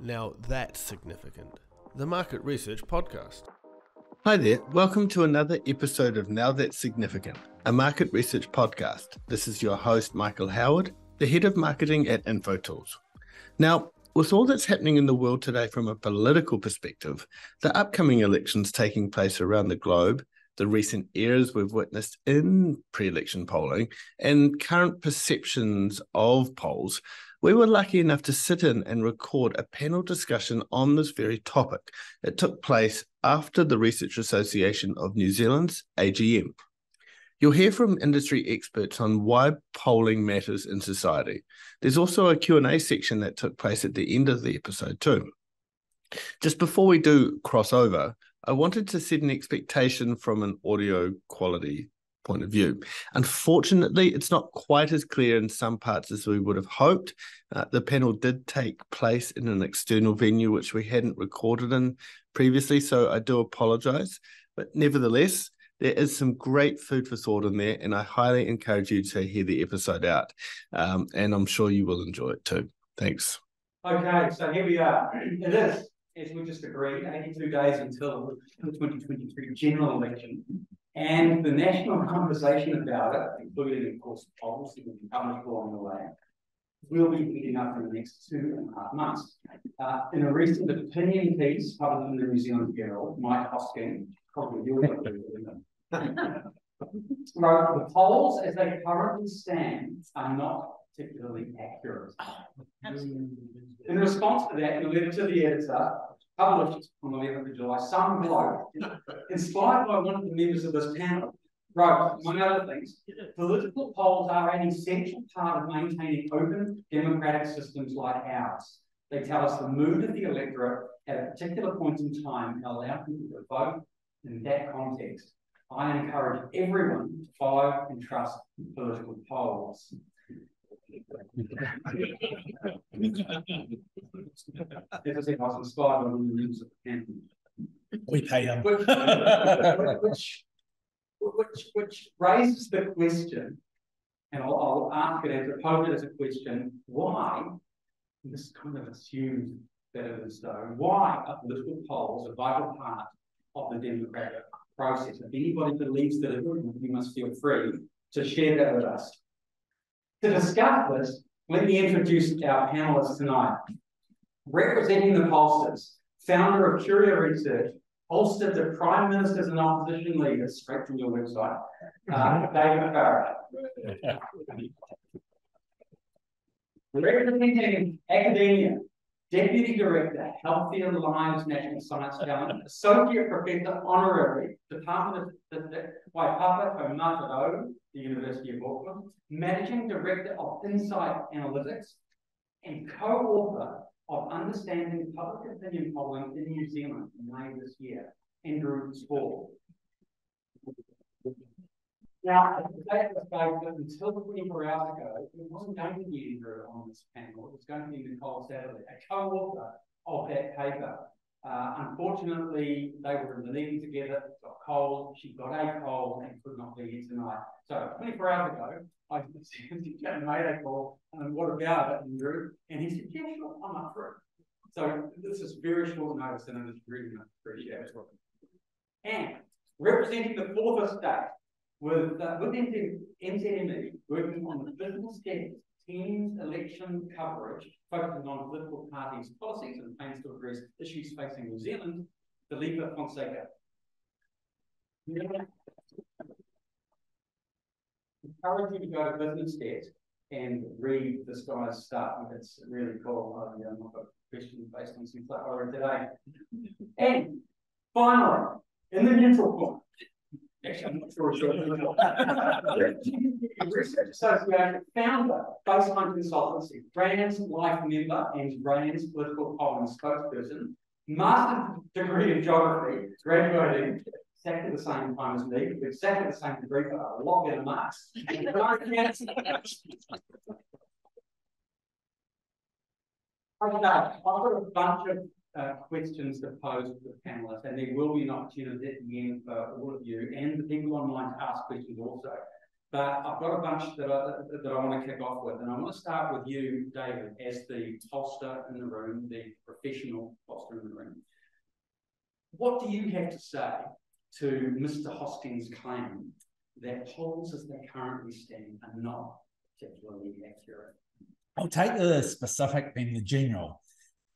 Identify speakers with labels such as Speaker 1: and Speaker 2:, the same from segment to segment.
Speaker 1: Now that's significant. The Market Research Podcast.
Speaker 2: Hi there, welcome to another episode of Now That's Significant, a market research podcast. This is your host, Michael Howard, the head of marketing at InfoTools. Now, with all that's happening in the world today from a political perspective, the upcoming elections taking place around the globe, the recent errors we've witnessed in pre-election polling, and current perceptions of polls, we were lucky enough to sit in and record a panel discussion on this very topic. It took place after the Research Association of New Zealand's AGM. You'll hear from industry experts on why polling matters in society. There's also a Q&A section that took place at the end of the episode too. Just before we do cross over, I wanted to set an expectation from an audio quality point of view. Unfortunately, it's not quite as clear in some parts as we would have hoped. The panel did take place in an external venue, which we hadn't recorded in previously, so I do apologise. But nevertheless, there is some great food for thought in there, and I highly encourage you to hear the episode out, and I'm sure you will enjoy it too. Thanks.
Speaker 3: Okay, so here we are. It is, as we just agreed, 82 days until the 2023 general election. And the national conversation about it, including, of course, polls that will be published along the way, will be heating up in the next 2.5 months. In a recent opinion piece published in the New Zealand Herald, Mike Hosking, probably you'll know wrote, the polls as they currently stand are not particularly accurate. In response to that, in a letter to the editor, published on the 11th of July, some bloke, inspired by one of the members of this panel, wrote, among other things, political polls are an essential part of maintaining open democratic systems like ours. They tell us the mood of the electorate at a particular point in time and allow people to vote in that context. I encourage everyone to follow and trust political polls. As I said, I was inspired by one of the members of the panel.
Speaker 4: We pay them.
Speaker 3: Which raises the question, and I'll ask it as pose it as a question, why, and this kind of assumes that it is so, why are political polls a vital part of the democratic process? If anybody believes that it isn't, you must feel free to share that with us. To discuss this, let me introduce our panelists tonight. Representing the pollsters, founder of Curia Research, pollstered the Prime Ministers and Opposition Leaders, straight from your website, David Farrar. Representing academia, Deputy Director, Healthier Lives National Science Challenge, Associate Professor Honorary, Department of Waipapa Kaumātaro, the University of Auckland, Managing Director of Insight Analytics, and co-author of Understanding Public Opinion Polling in New Zealand in May this year, Andrew Spall. Now, the date was based that until 24 hours ago, it wasn't going to be Andrew on this panel, it was going to be Nicole Satterley, a co-author of that paper. Unfortunately, they were in the meeting together, got cold, she got a cold and could not be here tonight. So 24 hours ago, I made a call, and what about it, Andrew? And he said, yeah, sure, I'm up for it. So this is very short notice, and I just really appreciate it. And representing the fourth estate, with NZME working on the business desk team's election coverage, focusing on political parties' policies and plans to address issues facing New Zealand, Felipe Fonseca. Encourage you to go to business desk and read this guy's stuff. It's really cool. I've got a question based on some stuff I read today. And finally, in the neutral point, actually, I'm not sure Research Association founder, Baseline Consultancy, RANZ Life member, and RANZ Political Polling spokesperson, master's degree in geography, graduating exactly the same time as me, with exactly the same degree, but a lot better marks. Okay, I've got a bunch of questions to pose to the panelists, and there will be an opportunity at the end for all of you and the people online to ask questions also. But I've got a bunch that I want to kick off with, and I want to start with you, David, as the pollster in the room, the professional pollster in the room. What do you have to say to Mr. Hoskins' claim that polls as they currently stand are not particularly accurate?
Speaker 4: I'll take the specific then the general.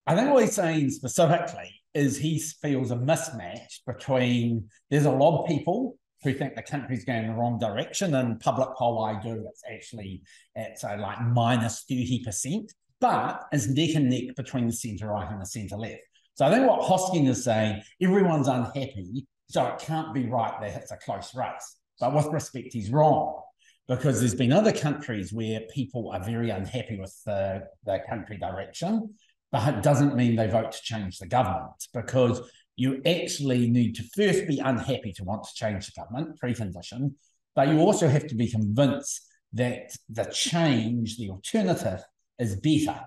Speaker 4: I think what he's saying specifically is he feels a mismatch between, there's a lot of people who think the country's going in the wrong direction, and public poll I do, it's actually at like minus 30%, but it's neck and neck between the centre right and the centre left. So I think what Hosking is saying, everyone's unhappy, so it can't be right that it's a close race. But with respect, he's wrong, because there's been other countries where people are very unhappy with the country direction, but it doesn't mean they vote to change the government, because you actually need to first be unhappy to want to change the government, precondition, but you also have to be convinced that the change, the alternative, is better.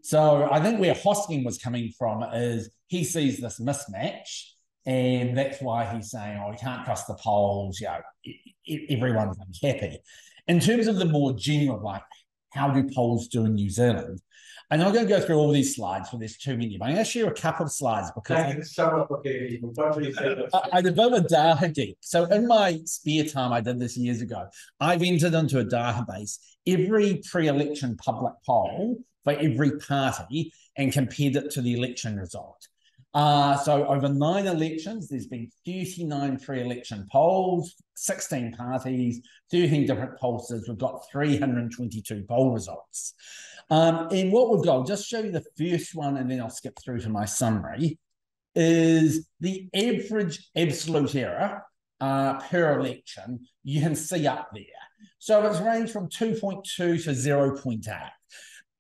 Speaker 4: So I think where Hosking was coming from is he sees this mismatch, and that's why he's saying, oh, we can't trust the polls, everyone's unhappy. In terms of the more general, like, how do polls do in New Zealand? And I'm going to go through all these slides, but there's too many. But I'm going to share a couple of slides because I'm a bit of a data geek. So in my spare time, I did this years ago, I've entered into a database every pre-election public poll for every party and compared it to the election result. So over 9 elections, there's been 39 pre-election polls, 16 parties, 13 different pollsters. We've got 322 poll results. And what we've got, I'll just show you the first one and then I'll skip through to my summary, is the average absolute error per election you can see up there. So it's ranged from 2.2 to 0.8.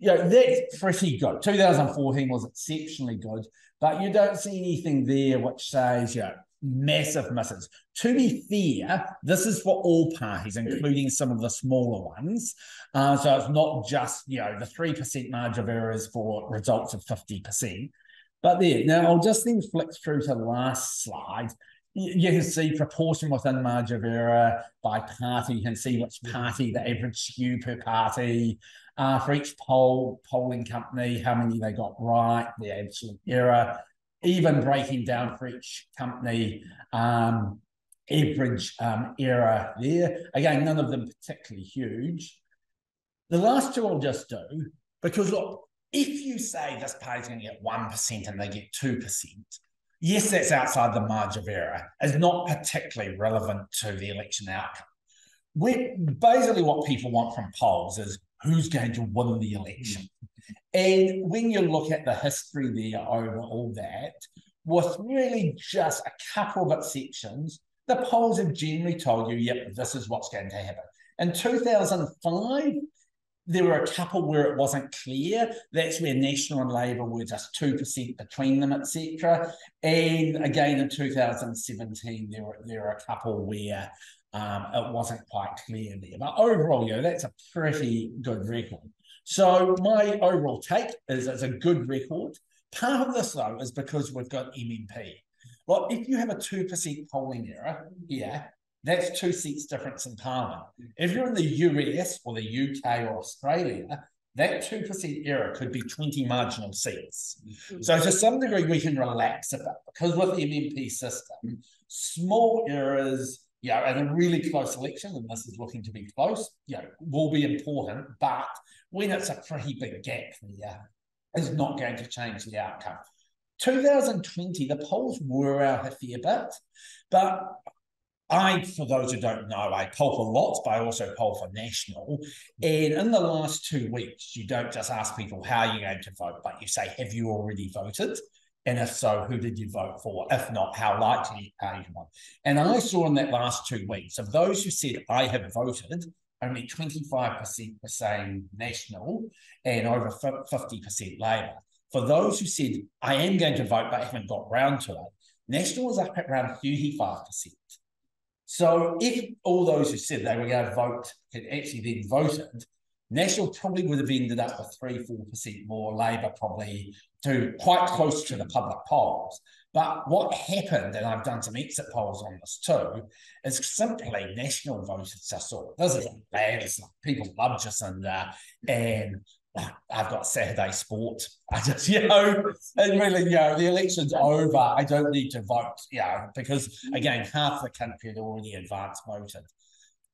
Speaker 4: That's pretty good. 2014 was exceptionally good, but you don't see anything there which says, massive misses. To be fair, this is for all parties, including some of the smaller ones. So it's not just, the 3% margin of error is for results of 50%. But there, now I'll just then flick through to the last slide. You can see proportion within margin of error by party. You can see which party, the average skew per party, for each polling company, how many they got right, the absolute error, even breaking down for each company, average error there. Again, none of them particularly huge. The last two I'll just do, because look, if you say this party's going to get 1% and they get 2%, yes, that's outside the margin of error. It's not particularly relevant to the election outcome. Basically what people want from polls is who's going to win the election. And when you look at the history there over all that, with really just a couple of exceptions, the polls have generally told you, yep, this is what's going to happen. In 2005, there were a couple where it wasn't clear. That's where National and Labour were just 2% between them, etc. And again, in 2017, there were a couple where it wasn't quite clear there. But overall, that's a pretty good record. So my overall take is it's a good record. Part of this, though, is because we've got MMP. Well, if you have a 2% polling error, that's 2 seats difference in Parliament. If you're in the US or the UK or Australia, that 2% error could be 20 marginal seats. So to some degree, we can relax a bit because with the MMP system, small errors, in a really close election, and this is looking to be close, will be important, but when it's a pretty big gap there, it's not going to change the outcome. 2020, the polls were out a fair bit, but for those who don't know, I poll for lots, but I also poll for national. And in the last 2 weeks, you don't just ask people how you're going to vote, but you say, have you already voted? And if so, who did you vote for? If not, how likely are you to vote? And I saw in that last 2 weeks, of those who said, I have voted, only 25% were saying national and over 50% Labour. For those who said, I am going to vote, but haven't got round to it, national was up at around 35%. So if all those who said they were going to vote had actually then voted, National probably would have ended up with 3-4% more, Labor probably to quite close to the public polls. But what happened, and I've done some exit polls on this too, is simply National voters just thought, this is bad. People love Jacinda, and I've got Saturday sport. I just, and really, the election's over. I don't need to vote, because again, half the country had already advance voted.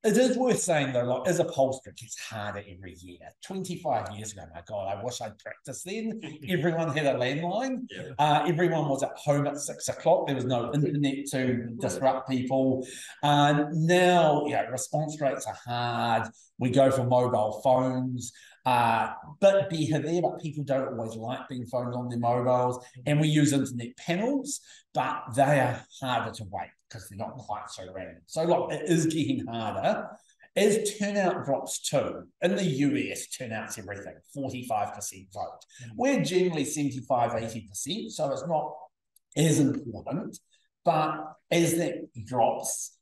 Speaker 4: It is worth saying, though, like, as a pollster, it gets harder every year. 25 years ago, my God, I wish I'd practiced then. Everyone had a landline. Everyone was at home at 6 o'clock. There was no internet to disrupt people. Now, response rates are hard. We go for mobile phones. But better there, but people don't always like being phoned on their mobiles. And we use internet panels, but they are harder to weight because they're not quite so random. So look, it is getting harder. As turnout drops too, in the US, turnout's everything, 45% vote. We're generally 75, 80%, so it's not as important. But as that drops,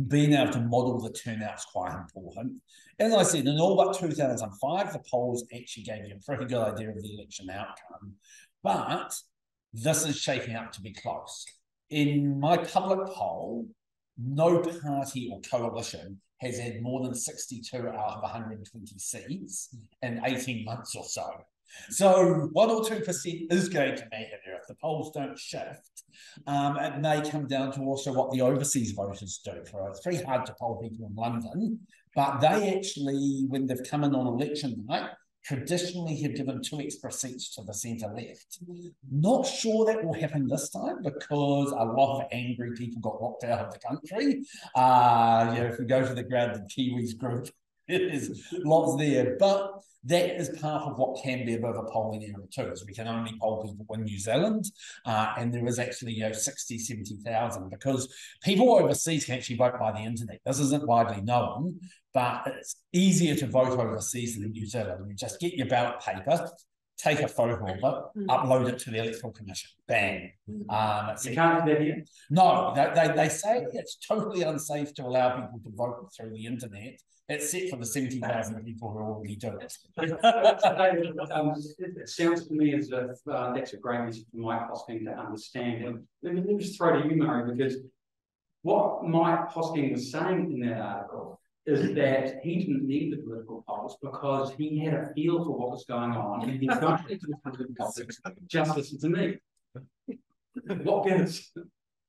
Speaker 4: being able to model the turnout's quite important. As I said, in all but 2005, the polls actually gave you a pretty good idea of the election outcome. But this is shaping up to be close. In my public poll, no party or coalition has had more than 62 out of 120 seats in 18 months or so. So 1 or 2% is going to matter if the polls don't shift. It may come down to also what the overseas voters do. It's very hard to poll people in London, but they actually, when they've come in on election night, traditionally have given 2 extra seats to the centre left. Not sure that will happen this time because a lot of angry people got locked out of the country. If we go to the Grounded Kiwis group, there's lots there. But that is part of what can be a bit of a polling error too, is we can only poll people in New Zealand, and there is actually 60, 70,000 because people overseas can actually vote by the internet. This isn't widely known, but it's easier to vote overseas than in New Zealand. You just get your ballot paper, take a photo of it, upload it to the Electoral Commission. Bang.
Speaker 3: You can't do that here?
Speaker 4: No, they say it's totally unsafe to allow people to vote through the internet, except for the 70,000 people who already do it.
Speaker 3: It sounds to me as if that's a great message for Mike Hosking to understand. And let me just throw to you, Murray, because what Mike Hosking was saying in that article is that he didn't need the political polls because he had a feel for what was going on and he got just listen to me. What gives?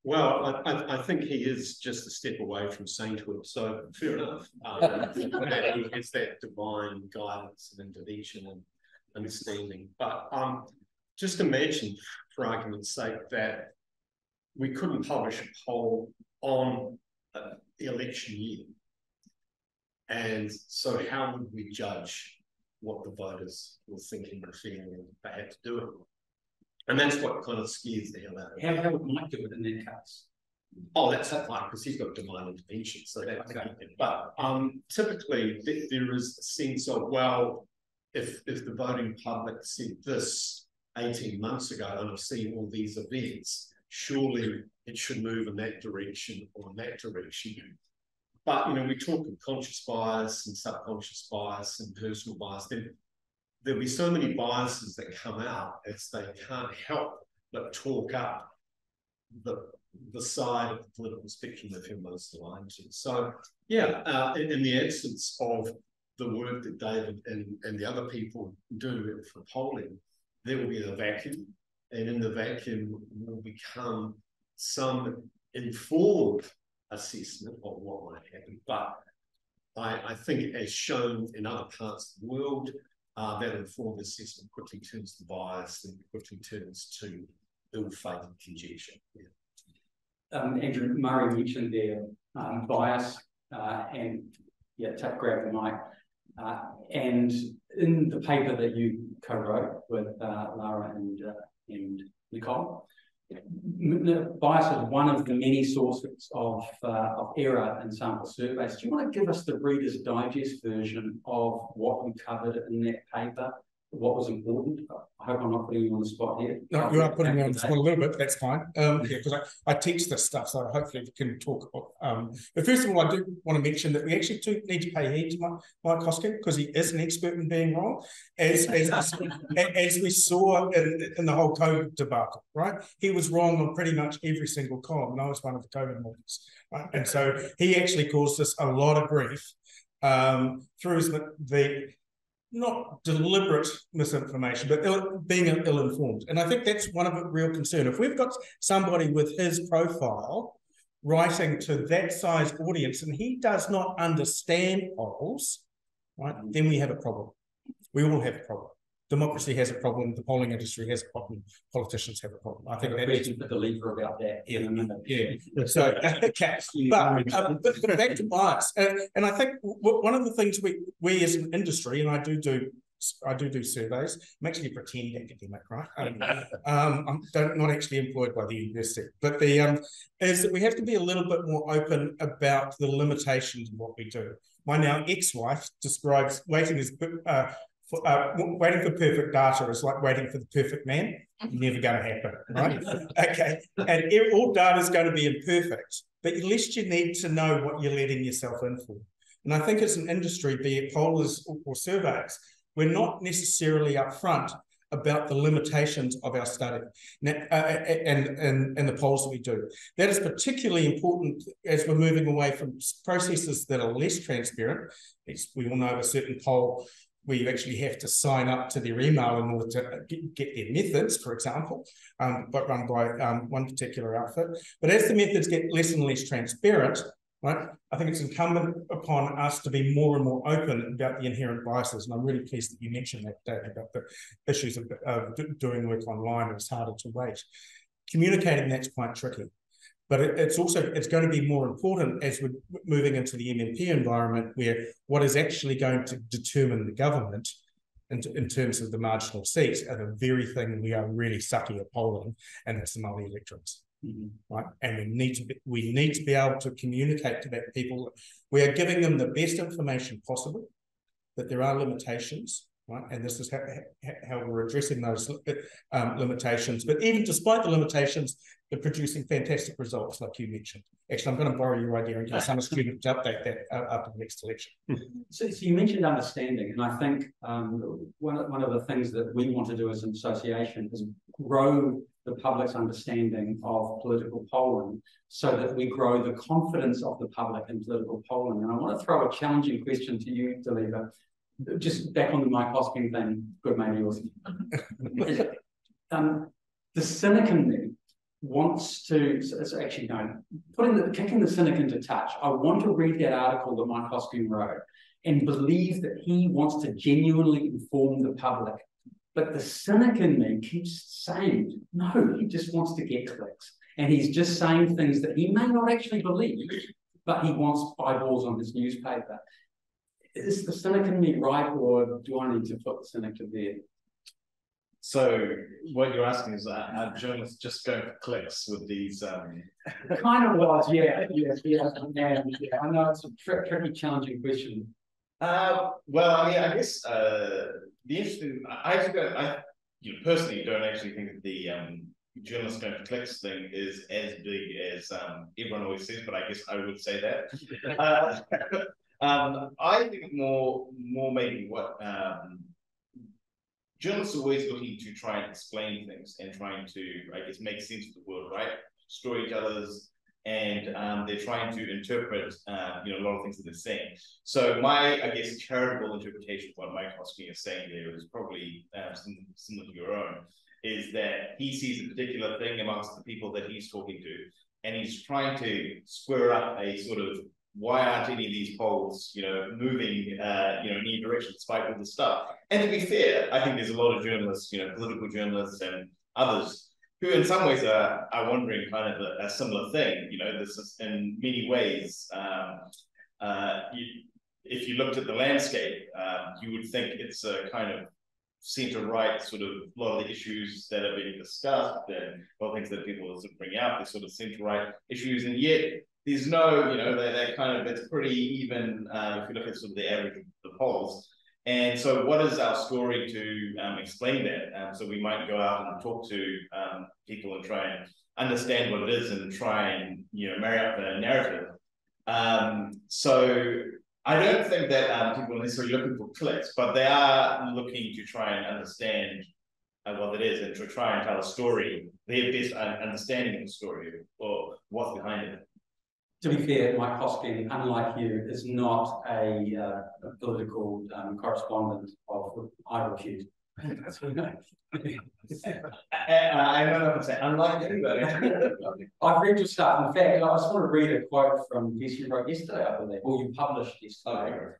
Speaker 5: Well, I think he is just a step away from sainthood, so fair enough. He has that divine guidance and intervention and understanding. But just imagine, for argument's sake, that we couldn't publish a poll on the election year. And so how would we judge what the voters were thinking and feeling and they had to do it? And that's what kind of scares the hell out of me.
Speaker 3: How would Mike do it in that case?
Speaker 5: Oh, that's fine, because he's got divine intervention. So that's okay. But typically there is a sense of, well, if the voting public said this 18 months ago and I've seen all these events, surely it should move in that direction or in that direction. But, we talk of conscious bias and subconscious bias and personal bias. Then there'll be so many biases that come out as they can't help but talk up the side of the political spectrum that you're most aligned to. So, in the absence of the work that David and the other people do for polling, there will be a vacuum. And in the vacuum will become some informed assessment of what might happen. But I think, as shown in other parts of the world, that informed assessment quickly turns to bias and quickly turns to ill-fated conjecture.
Speaker 3: Andrew Murray mentioned there bias and grab the mic. And in the paper that you co-wrote with Lara and Nicole, bias is one of the many sources of error in sample surveys. Do you want to give us the Reader's Digest version of what you covered in that paper what was important. I hope I'm not putting you on the spot here.
Speaker 4: No, you are putting me on the spot a little bit. That's fine. Because I teach this stuff, so hopefully we can talk. But first of all, I do want to mention that we actually do need to pay heed to Mike Hosking, because he is an expert in being wrong, as we saw in the whole COVID debacle. Right, he was wrong on pretty much every single column, and I was one of the COVID models. Right? And so he actually caused us a lot of grief through the not deliberate misinformation, but being ill-informed. And I think that's one of the real concern. If we've got somebody with his profile writing to that size audience and he does not understand polls, right, then we have a problem. We all have a problem. Democracy has a problem. The polling industry has a problem. Politicians have a problem. I think that is
Speaker 3: for the leader about that.
Speaker 4: Yeah. So, okay. But back to bias, and I think one of the things we as an industry, and I do surveys. I'm actually a pretend academic, right? I'm not actually employed by the university, but is that we have to be a little bit more open about the limitations of what we do. My now ex-wife describes waiting as waiting for perfect data is like waiting for the perfect man. Never going to happen, right? Okay, and all data is going to be imperfect, but at least you need to know what you're letting yourself in for. And I think as an industry, be it pollers or surveys, we're not necessarily upfront about the limitations of our study and the polls that we do. That is particularly important as we're moving away from processes that are less transparent. We all know a certain poll where you actually have to sign up to their email in order to get their methods, for example, but run by one particular outfit. But as the methods get less and less transparent, right, I think it's incumbent upon us to be more and more open about the inherent biases. And I'm really pleased that you mentioned that, Dave, about the issues of doing work online. It's harder to rate. Communicating that's quite tricky. But it's going to be more important as we're moving into the MMP environment, where what is actually going to determine the government in terms of the marginal seats are the very thing we are really sucky at polling, and that's the multi-electorates. Right, and we need to be able to communicate to that people. We are giving them the best information possible, but there are limitations. Right, and this is how we're addressing those limitations. But even despite the limitations, they're producing fantastic results, like you mentioned. Actually, I'm going to borrow your idea and get some student to update that after the next election.
Speaker 3: So you mentioned understanding, and I think one of the things that we want to do as an association is grow the public's understanding of political polling so that we grow the confidence of the public in political polling. And I want to throw a challenging question to you, Deleva. Just back on the Mike Hosking thing, good mate of yours. The cynic in me wants to, so actually no, kicking the cynic into touch. I want to read that article that Mike Hosking wrote and believe that he wants to genuinely inform the public. But the cynic in me keeps saying, no, he just wants to get clicks. And he's just saying things that he may not actually believe, but he wants eyeballs on his newspaper. Is the cynic in me right, or do I need to put the cynic to bed?
Speaker 5: So what you're asking is, are journalists just going for clicks with these?
Speaker 3: Kind of was, yeah. I know it's a tricky, challenging question.
Speaker 5: Well, I mean, I guess the interesting. I personally don't actually think that the journalists going for clicks thing is as big as everyone always says, but I guess I would say that. I think more maybe what journalists are always looking to try and explain things and trying to, I guess, make sense of the world, right? Storytellers, and they're trying to interpret, a lot of things that they're saying. So my, I guess, charitable interpretation of what Mike Hosking is saying there is probably similar to your own, is that he sees a particular thing amongst the people that he's talking to, and he's trying to square up a sort of, why aren't any of these polls, moving, in any direction despite all the stuff? And to be fair, I think there's a lot of journalists, political journalists and others, who in some ways are wondering kind of a similar thing. This is in many ways, if you looked at the landscape, you would think it's a kind of centre-right sort of, a lot of the issues that are being discussed and a lot of things that people are sort of bring out, they're sort of centre-right issues, and yet there's no, they're kind of, it's pretty even if you look at sort of the average of the polls.
Speaker 6: And so what is our story to explain that? So we might go out and talk to people and try and understand what it is and try and, marry up the narrative. So I don't think that people are necessarily looking for clicks, but they are looking to try and understand what it is and to try and tell a story, their best understanding of the story or what's behind it.
Speaker 3: To be fair, Mike Hosking, unlike you, is not a political correspondent of I repute.
Speaker 6: I don't know if I'm saying unlike you, but
Speaker 3: I've read your stuff. In fact, I just want to read a quote from a piece you wrote yesterday, I believe, or you published yesterday.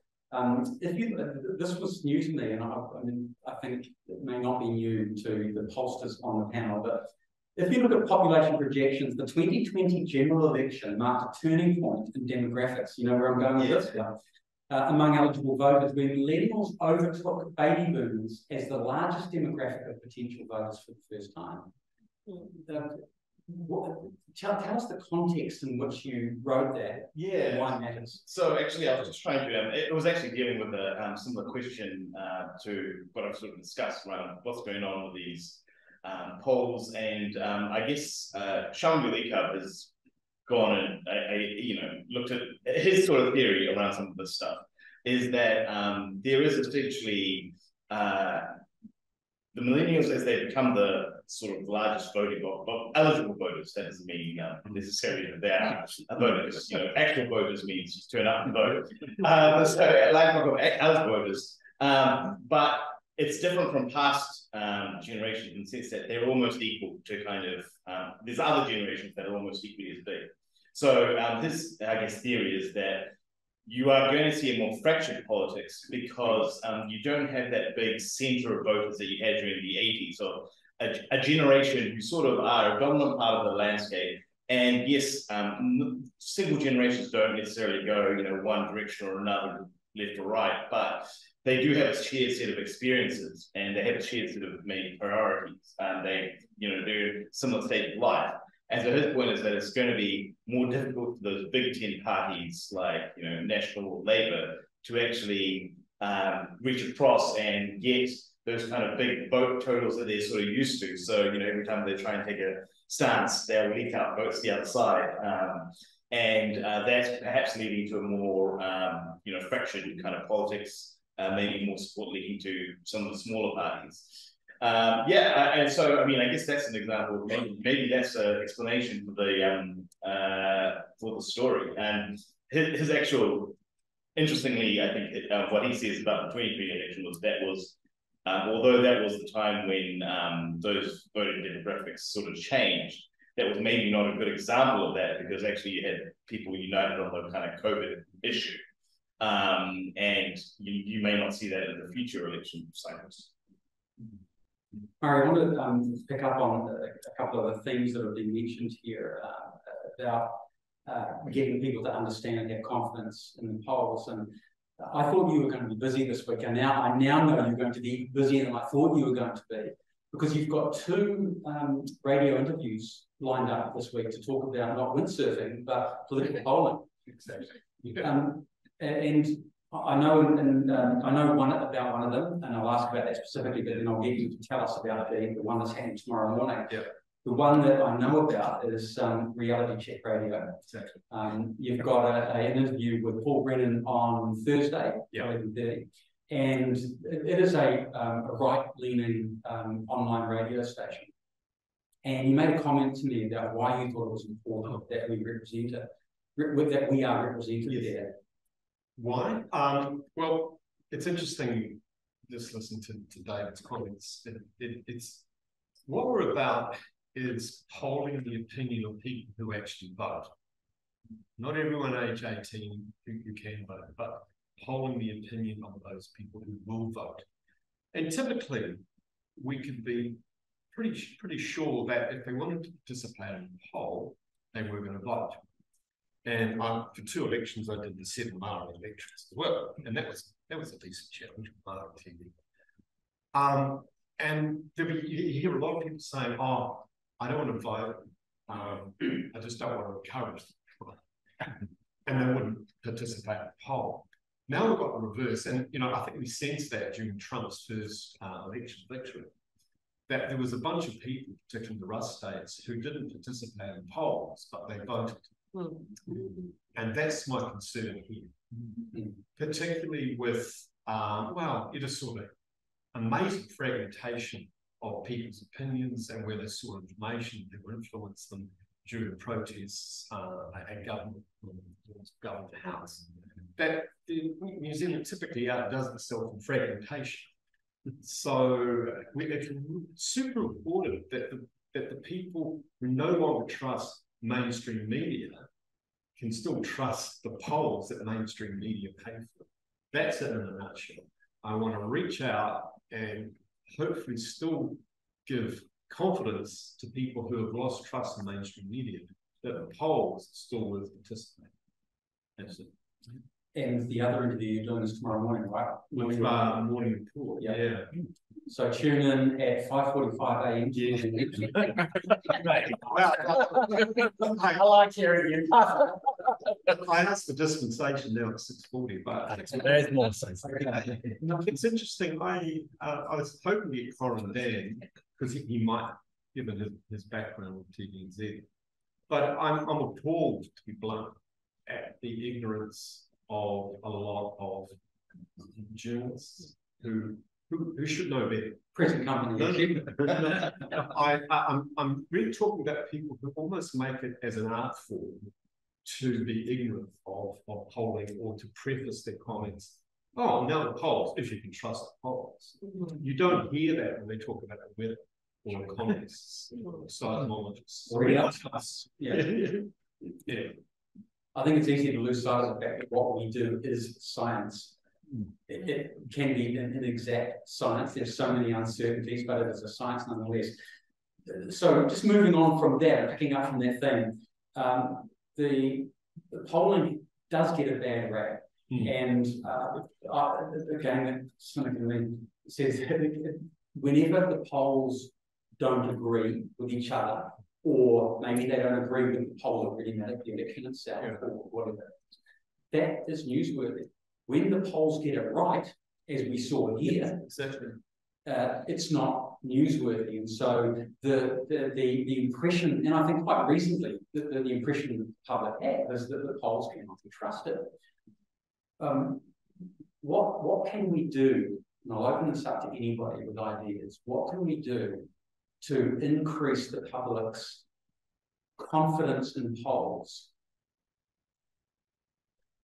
Speaker 3: This was new to me, and I think it may not be new to the pollsters on the panel, but if you look at population projections, the 2020 general election marked a turning point in demographics. You know where I'm going with this? Among eligible voters, where millennials overtook baby boomers as the largest demographic of potential voters for the first time. Tell us the context in which you wrote that.
Speaker 6: Yeah.
Speaker 3: Why it matters.
Speaker 6: So actually, I was just trying to. It was actually dealing with a similar question to what I've sort of discussed around what's going on with these polls, and I guess Sean Gulika has gone and looked at his sort of theory around some of this stuff. Is that there is essentially the millennials, as they become the sort of largest voting bloc, eligible voters. That doesn't mean necessarily that they are voters. Actual voters means just turn up and vote. So like eligible voters, but it's different from past generations in the sense that they're almost equal to kind of, there's other generations that are almost equally as big. So his, I guess, theory is that you are going to see a more fractured politics because you don't have that big center of voters that you had during the 80s, or a generation who sort of are a dominant part of the landscape. And yes, single generations don't necessarily go, one direction or another, left or right, but they do have a shared set of experiences and they have a shared set of maybe priorities, and they're in similar state of life. And so his point is that it's going to be more difficult for those big 10 parties like National Labour to actually reach across and get those kind of big vote totals that they're sort of used to. So every time they try and take a stance, they'll leak out votes the other side, and that's perhaps leading to a more fractured kind of politics. Maybe more support leading to some of the smaller parties. And so I guess that's an example. Maybe that's an explanation for the story. And his actual, interestingly, I think what he says about the 2020 election was although that was the time when those voting demographics sort of changed, that was maybe not a good example of that, because actually you had people united on the kind of COVID issue. And you may not see that in the future election cycles.
Speaker 3: Murray, I want to pick up on a couple of the things that have been mentioned here about getting people to understand and have confidence in the polls. And I thought you were going to be busy this week, and I now know you're going to be busier than I thought you were going to be, because you've got two radio interviews lined up this week to talk about not windsurfing, but political polling.
Speaker 6: Exactly.
Speaker 3: And I know, I know about one of them, and I'll ask about that specifically, but then I'll get you to tell us about the one that's happening tomorrow morning.
Speaker 6: Yeah.
Speaker 3: The one that I know about is Reality Check Radio.
Speaker 6: Exactly.
Speaker 3: You've got an interview with Paul Brennan on Thursday,
Speaker 6: yeah.
Speaker 3: 11:30, and it is a right-leaning online radio station. And you made a comment to me about why you thought it was important that we are represented there.
Speaker 5: Why? Well, it's interesting just listen to David's comments. It's what we're about is polling the opinion of people who actually vote. Not everyone age 18 who can vote, but polling the opinion of those people who will vote. And typically, we could be pretty sure that if they wanted to participate in the poll, they were going to vote. And for 2 elections, I did the 7 Mara elections as well, and that was a decent challenge with Mara TV. And you hear a lot of people saying, "Oh, I don't want to vote. I just don't want to encourage them," and they wouldn't participate in the poll. Now we've got the reverse, and I think we sensed that during Trump's first election victory, that there was a bunch of people, particularly in the Rust states, who didn't participate in polls, but they voted. And that's my concern here, particularly with, sort of amazing fragmentation of people's opinions and where this sort of information that influence them during protests at government house. That New Zealand typically outdoes itself in fragmentation. So it's super important that the people who no longer trust mainstream media can still trust the polls that mainstream media pay for. That's it in a nutshell. I want to reach out and hopefully still give confidence to people who have lost trust in mainstream media that the polls are still worth participating. That's it.
Speaker 3: And the other interview you're doing is tomorrow morning, right?
Speaker 5: Morning report. Yeah.
Speaker 3: So tune in at 5:45 a.m.
Speaker 4: I like hearing you.
Speaker 5: I asked for dispensation now at 6:40, but
Speaker 4: there's more sense.
Speaker 5: It's interesting. I was hoping to get Corin Dan because he might, given his background with TVNZ, but I'm appalled, to be blunt, at the ignorance of a lot of journalists who should know better.
Speaker 3: Present company.
Speaker 5: I'm really talking about people who almost make it as an art form to be ignorant of polling or to preface their comments. Oh, now the polls, if you can trust the polls. You don't hear that when they talk about the weather or economists or seismologists.
Speaker 3: Or us.
Speaker 5: Yeah.
Speaker 3: I think it's easy to lose sight of the fact that what we do is science. It can be an exact science. There's so many uncertainties, but it is a science nonetheless. So just moving on from that, picking up from that theme, the polling does get a bad rap. And again, cynically says whenever the polls don't agree with each other, or maybe they don't agree with the poll that really matters, the election itself, or whatever, that is newsworthy. When the polls get it right, as we saw here, it's not newsworthy. And so the impression, and I think quite recently, the impression the public had is that the polls cannot be trusted. What can we do? And I'll open this up to anybody with ideas. What can we do to increase the public's confidence in polls?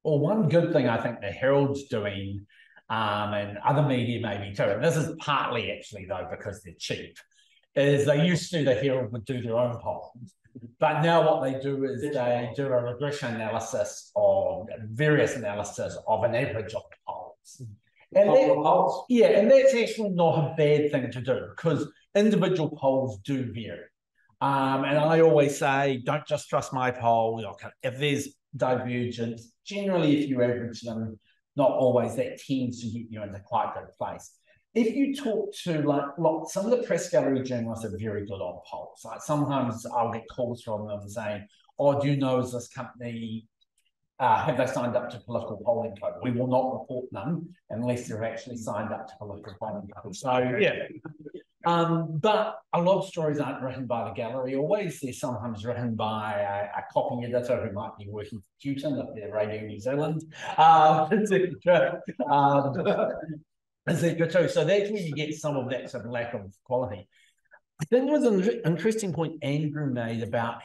Speaker 4: Well, one good thing I think the Herald's doing, and other media maybe too, and this is partly actually though because they're cheap, is the Herald would do their own polls. But now what they do is they do a regression analysis of various analysis of an average of polls. And and that's actually not a bad thing to do because individual polls do vary. And I always say, don't just trust my poll. If there's divergence, generally if you average them, not always, that tends to get you into quite a good place. If you talk to some of the press gallery journalists are very good on polls. Like sometimes I'll get calls from them saying, "Oh, do you know is this company have they signed up to political polling code?" We will not report them unless they're actually signed up to political polling code. So yeah. But a lot of stories aren't written by the gallery always. They're sometimes written by a copy editor who might be working for Putin if they're Radio New Zealand. Too. So that's where you get some of that sort of lack of quality. I think there was an interesting point Andrew made about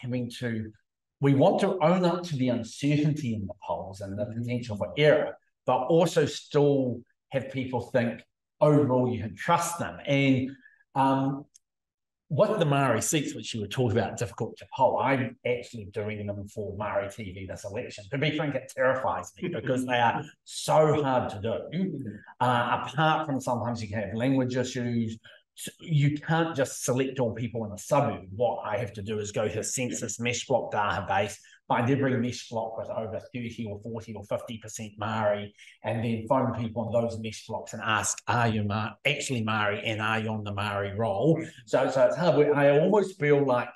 Speaker 4: we want to own up to the uncertainty in the polls and the potential for error, but also still have people think overall you can trust them. And what the Māori seats, which you were talking about, difficult to poll, I'm actually doing them for Māori TV this election. To be frank, it terrifies me because they are so hard to do. Apart from sometimes you can have language issues, you can't just select all people in a suburb. What I have to do is go to a census mesh block database, find every mesh block with over 30 or 40 or 50% Māori, and then phone people on those mesh blocks and ask, are you actually Māori and are you on the Māori roll? So it's hard work. I almost feel like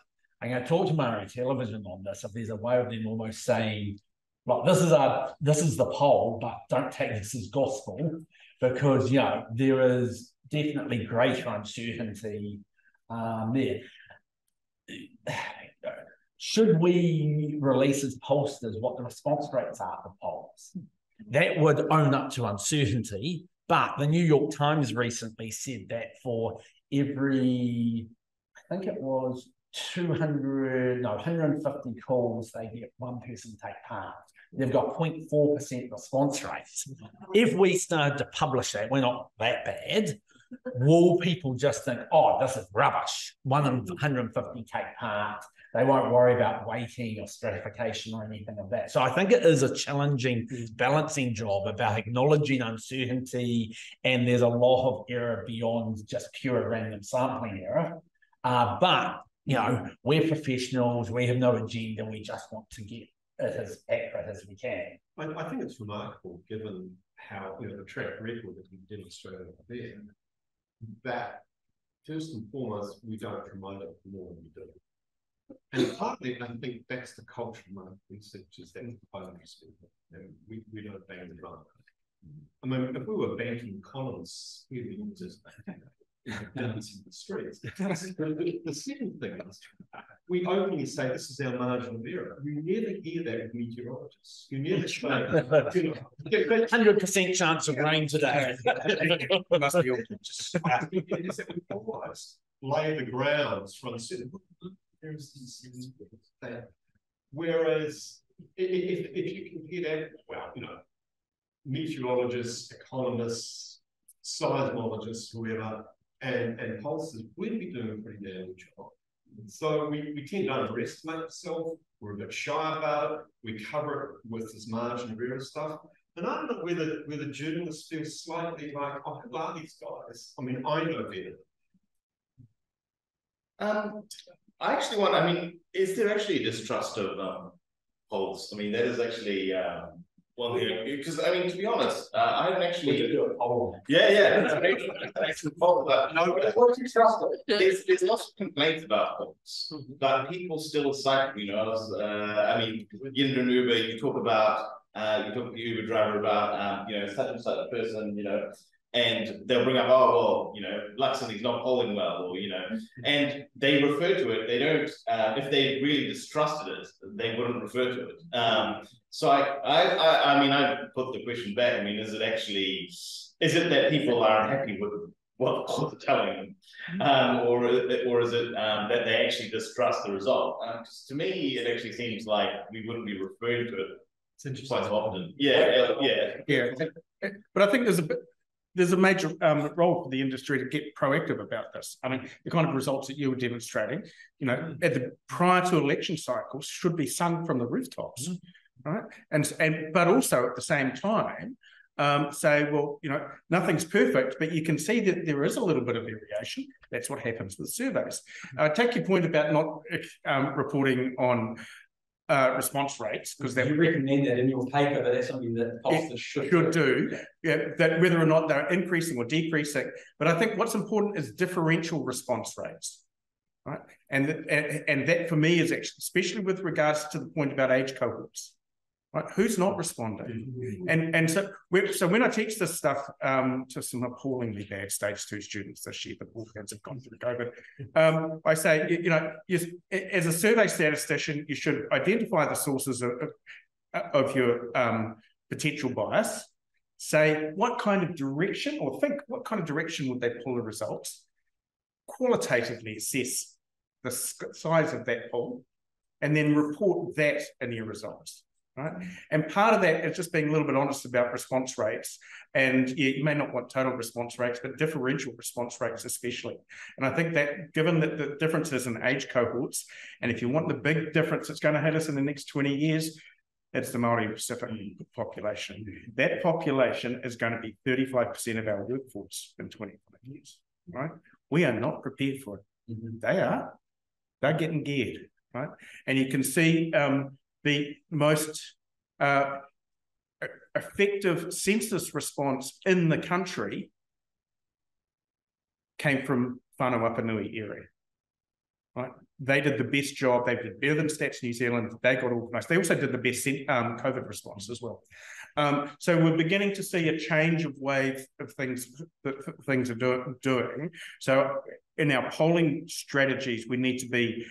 Speaker 4: I'm going to talk to Māori television on this, if there's a way of them almost saying, like this is the poll, but don't take this as gospel, because there is definitely greater uncertainty there. Should we release as pollsters what the response rates are for polls? That would own up to uncertainty, but the New York Times recently said that for every, I think it was 150 calls, they get one person take part. They've got 0.4% response rates. If we started to publish that, we're not that bad. Will people just think, oh, this is rubbish? 150 take part. They won't worry about weighting or stratification or anything of that. So I think it is a challenging balancing job about acknowledging uncertainty, and there's a lot of error beyond just pure random sampling error. But we're professionals. We have no agenda. We just want to get it as accurate as we can.
Speaker 5: I think it's remarkable, given how the track record that we demonstrated there, that first and foremost we don't promote it more than we do. And partly, I think that's the culture of market research, is that we don't bang the drum. I mean, if we were banking economists, we'd be just dancing the streets. The second thing is, we openly say this is our margin of error. You never hear that with meteorologists. You never say
Speaker 4: 100% chance of rain today.
Speaker 5: Must be all just is that we always lay the grounds for uncertainty. Whereas if you can hear that, well, meteorologists, economists, seismologists, whoever, and pollsters, we'd be doing a pretty damn good job. So we tend to underestimate ourselves. We're a bit shy about it. We cover it with this margin of error stuff. And I don't know whether journalists feel slightly like, oh, who are these guys? I mean, I know better.
Speaker 6: I actually is there actually a distrust of polls? I mean, that is actually one thing, because to be honest, I haven't actually do a poll. Yeah. There's lots of complaints about polls, but people still cite, Yinder and Uber, you talk to the Uber driver about such and such a person, and they'll bring up, Luxembourg's not polling well, or and they refer to it. They don't. If they really distrusted it, they wouldn't refer to it. So I put the question back. I mean, is it that people are happy with what the polls are telling them, or is it that they actually distrust the result? Because to me, it actually seems like we wouldn't be referring to it quite so often. Yeah.
Speaker 7: But I think there's a major role for the industry to get proactive about this. I mean, the kind of results that you were demonstrating, at the prior to election cycles should be sung from the rooftops, right? But also at the same time, say, well, nothing's perfect, but you can see that there is a little bit of variation. That's what happens with surveys. I take your point about not reporting on response rates, because
Speaker 3: you recommend that in your paper, but that's something that pollsters should do.
Speaker 7: That whether or not they're increasing or decreasing. But I think what's important is differential response rates, right? And that for me is actually, especially with regards to the point about age cohorts, right? Who's not responding? And so when I teach this stuff to some appallingly bad stage 2 students this year, the poor kids have gone through COVID, I say, as a survey statistician, you should identify the sources of your potential bias, say what kind of direction, or think what kind of direction would they pull the results, qualitatively assess the size of that poll, and then report that in your results. Right? And part of that is just being a little bit honest about response rates. And you may not want total response rates, but differential response rates especially. And I think that given that the differences in age cohorts, and if you want the big difference that's going to hit us in the next 20 years, it's the Māori Pacific population. That population is going to be 35% of our workforce in 25 years, right? We are not prepared for it. They are. They're getting geared, right? And you can see the most effective census response in the country came from Whanau Apanui area. right? They did the best job. They did better than Stats New Zealand. They got organised. They also did the best COVID response as well. So we're beginning to see a change of wave of things that things are doing. So in our polling strategies, we need to be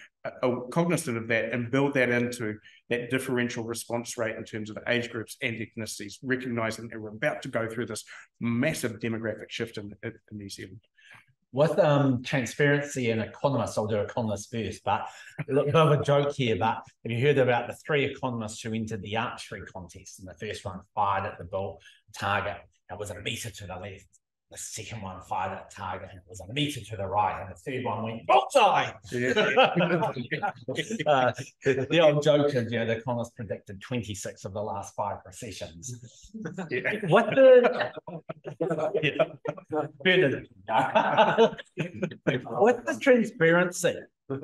Speaker 7: cognizant of that and build that into that differential response rate in terms of age groups and ethnicities, recognising that we're about to go through this massive demographic shift in New Zealand.
Speaker 4: With transparency and economists, I'll do economists first, but a little bit of a joke here, but have you heard about the 3 economists who entered the archery contest? And the first one fired at the bull target. It was a metre to the left. The second one fired at target, and it was a metre to the right, and the third one went bullseye. The old joke is, the economists predicted 26 of the last 5 recessions. What the? With the transparency,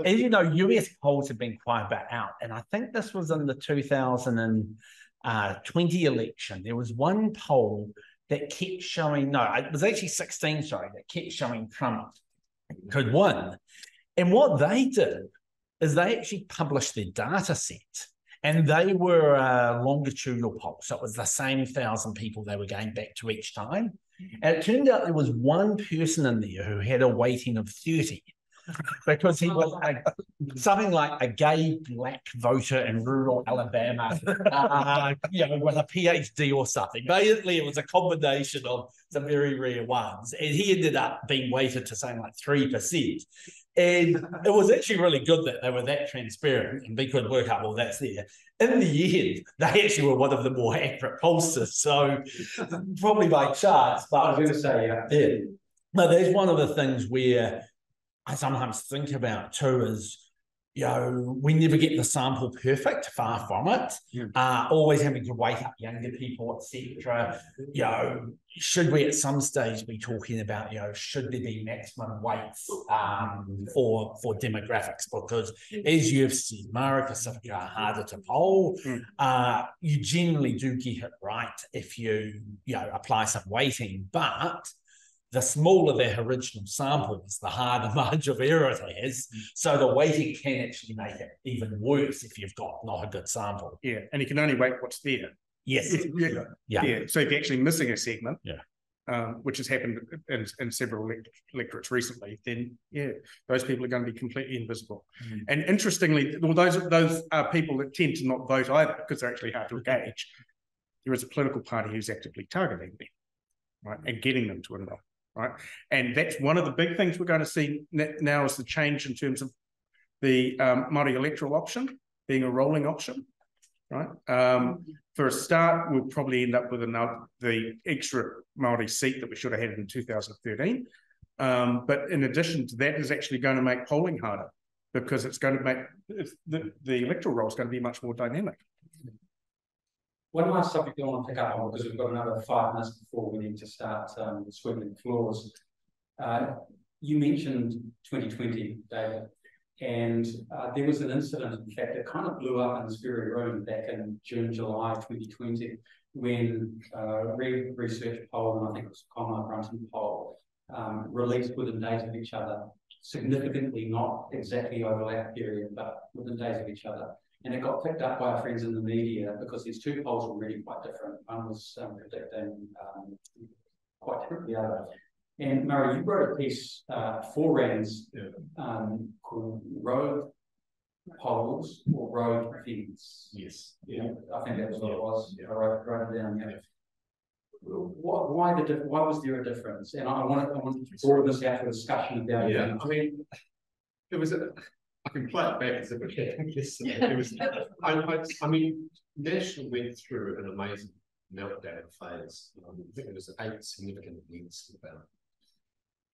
Speaker 4: as you know, US polls have been quite a bit out, and I think this was in the 2020 election. There was one poll that kept showing, no, it was actually 16, sorry, that kept showing Trump could win. And what they did is they actually published their data set, and they were longitudinal polls. So it was the same 1,000 people they were going back to each time. And it turned out there was one person in there who had a weighting of 30 because he was something like a gay black voter in rural Alabama, with a PhD or something. Basically, it was a combination of some very rare ones. And he ended up being weighted to something like 3%. And it was actually really good that they were that transparent and we could work out, well, that's there. In the end, they actually were one of the more accurate pollsters. So probably by chance. But
Speaker 3: I was going to say,
Speaker 4: yeah. But there's one of the things where I sometimes think about too is, we never get the sample perfect, far from it. Always having to wake up younger people, etc. Should we at some stage be talking about, should there be maximum weights for demographics? Because as you've said, Maori Pacific are harder to poll. You generally do get it right if you, apply some weighting, but the smaller their original samples, the harder margin of error it has. So the weighting can actually make it even worse if you've got not a good sample.
Speaker 7: Yeah, and you can only weight what's there.
Speaker 4: Yes.
Speaker 7: Yeah. So if you're actually missing a segment,
Speaker 4: which
Speaker 7: has happened in several electorates recently, then those people are going to be completely invisible. And interestingly, well, those are people that tend to not vote either because they're actually hard to engage. There is a political party who's actively targeting them, right, and getting them to enroll. Right, and that's one of the big things we're going to see now is the change in terms of the Māori electoral option being a rolling option. Right, for a start, we'll probably end up with the extra Māori seat that we should have had in 2013. But in addition to that, is actually going to make polling harder because it's going to make the electoral roll is going to be much more dynamic.
Speaker 3: One last subject I want to pick up on, because we've got another 5 minutes before we need to start sweeping the floors. You mentioned 2020, David, and there was an incident, in fact, that kind of blew up in this very room back in June, July 2020, when research poll, and I think it was a Conrad Brunton poll, released within days of each other, significantly not exactly overlap period, but within days of each other. And it got picked up by our friends in the media because these 2 polls were really quite different. One was predicting quite differently the other. And Murray, you wrote a piece for RANZ called Road Polls or Road Events.
Speaker 5: Yes.
Speaker 3: I think that was what it was. I wrote it down. Why was there a difference? And I want to broaden this out for discussion about it.
Speaker 5: I mean, it was I can play it back as if it happened yesterday. It was, I mean, National went through an amazing meltdown phase. I think it was 8 significant events in about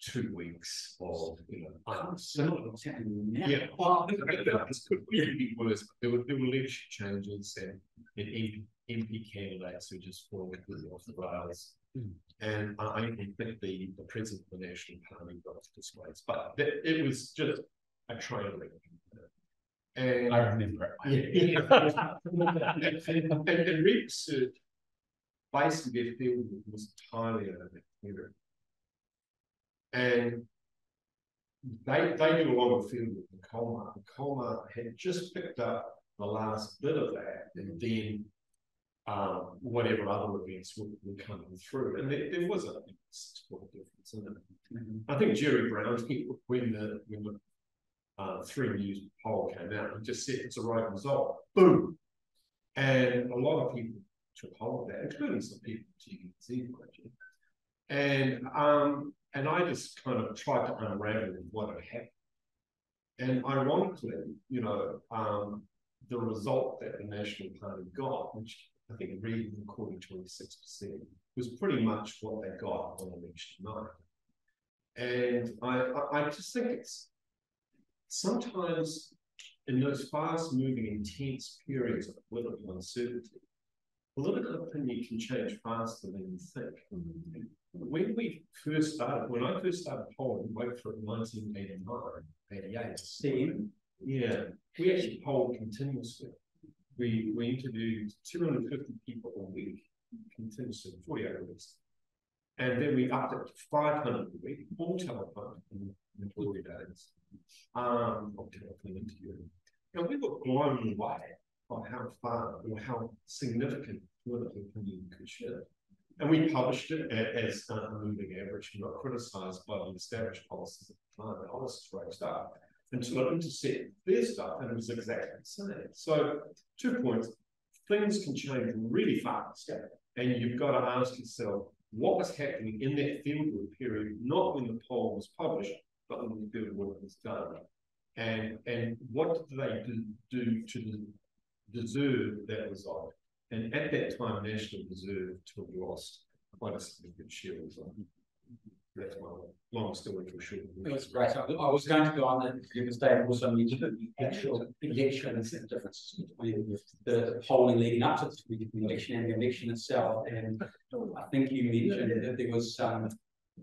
Speaker 5: 2 weeks of,
Speaker 3: similar to what's happening now.
Speaker 5: Yeah, well, it could be worse. There were leadership changes and MP candidates who just fall completely off the rails. And I think the president of the National Party got off disgrace. But it was just a train wreck. And
Speaker 4: I remember it.
Speaker 5: And research based in their field was entirely over period. And they do a lot of field with the Colmar. The Colmar had just picked up the last bit of that, and then whatever other events were coming through, and there was a 6-point difference in it. I think Jerry Brown, when the 3 News poll came out, he just said it's a right result. Boom, and a lot of people took hold of that, including some people at TVZ, and I just kind of tried to unravel what had happened. And ironically, you know, the result that the National Party got, which I think Reid recorded 26%, was pretty much what they got on election night. And I just think it's sometimes in those fast-moving, intense periods of political uncertainty, political opinion can change faster than you think. When I first started polling, wait for it, 1989, 88. Yeah, we actually polled continuously. We interviewed 250 people a week, continuously, 48 weeks. And then we upped it to 500 a week, all telephone in the early days, of telephone interviewing. And we were blown away by how far or how significant political opinion could shift. And we published it as a moving average, not criticised by the established policies at the time. The policies raised up until it intersected their stuff, and it was exactly the same. So, 2 points. Things can change really fast, and you've got to ask yourself what was happening in that fieldwork period, not when the poll was published, but when the fieldwork was done. And what did they do to deserve that result? And at that time, National deserved to have lost quite a significant share of result. That's my long story for sure.
Speaker 3: It was great. I was going to go on that because David also mentioned the actual election and the differences between the polling leading up to the election and the election itself. And I think you mentioned that there was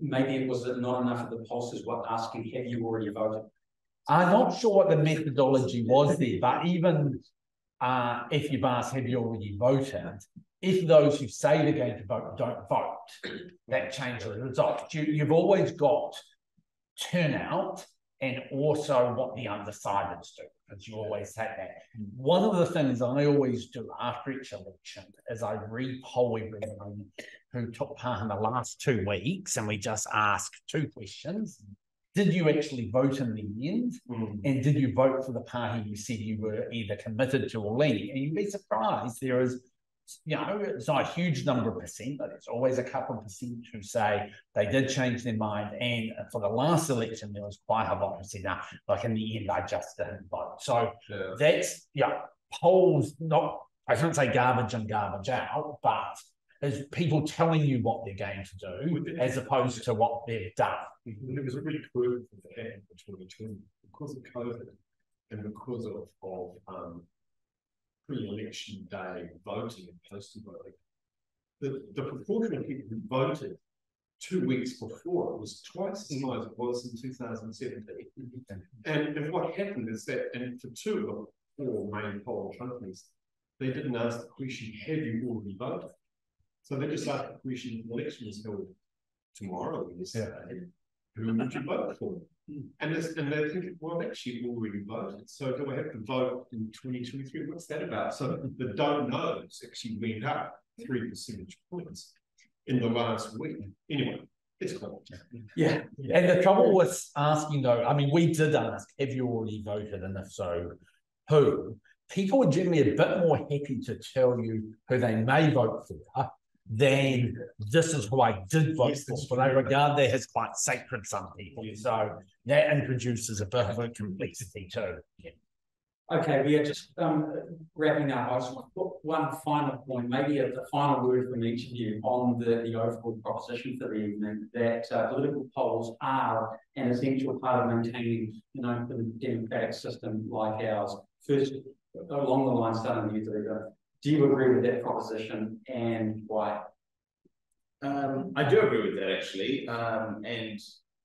Speaker 3: maybe it was not enough of the pollsters were asking, have you already voted?
Speaker 4: I'm not sure what the methodology was there, but even if you've asked, have you already voted? If those who say they're going to vote don't vote, that changes the result. You've always got turnout and also what the undecideds do, because you always have that. One of the things I always do after each election is I re-poll everyone who took part in the last 2 weeks, and we just ask 2 questions. Did you actually vote in the end? And did you vote for the party you said you were either committed to or leaning? And you'd be surprised. There is, you know, it's not a huge number of percent, but it's always a couple of percent who say they did change their mind. And for the last election, there was quite a lot who said, no, like in the end, I just didn't vote. So that's, polls, not, I shouldn't say garbage in, garbage out, but is people telling you what they're going to do as opposed to what they've done.
Speaker 5: There was a really quirky thing that happened in 2020 because of COVID and because of pre-election day voting and postal voting. The proportion of people who voted 2 weeks before it was twice as high as it was in 2017. And what happened is that, and for 2 of the 4 main polling companies, they didn't ask the question, have you already voted? So they just asked the question, if the election is held tomorrow or yesterday, who would you vote for? And they're thinking, well, I've actually already voted. So do I have to vote in 2023? What's that about? So the don't knows actually went up 3 percentage points in the last week. Anyway, it's cool.
Speaker 4: Yeah. And the trouble with asking, though, I mean, we did ask, have you already voted? And if so, who? People are generally a bit more happy to tell you who they may vote for than this is who I did vote for. But they regard that as quite sacred, some people. So that introduces a bit of a complexity too. Yeah.
Speaker 3: Okay, we are just wrapping up. I just want to put one final point, maybe a final word from each of you on the overall proposition for the evening, that political polls are an essential part of maintaining, a democratic system like ours. First, along the line, starting with you, do you agree with that proposition, and why?
Speaker 6: I do agree with that, actually. And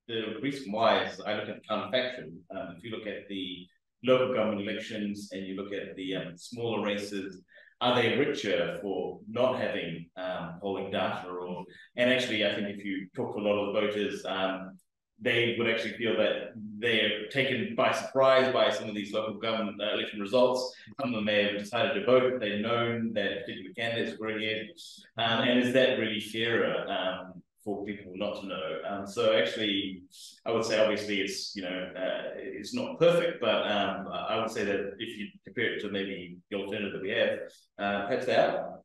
Speaker 6: the reason why is I look at the counterfaction. If you look at the local government elections and you look at the smaller races, are they richer for not having polling data? And actually, I think if you talk to a lot of the voters, they would actually feel that they're taken by surprise by some of these local government election results. Some of them may have decided to vote if they'd known that particular candidates were ahead. And is that really fairer for people not to know? So actually, I would say obviously it's, it's not perfect, but I would say that if you compare it to maybe the alternative that we have, perhaps they are.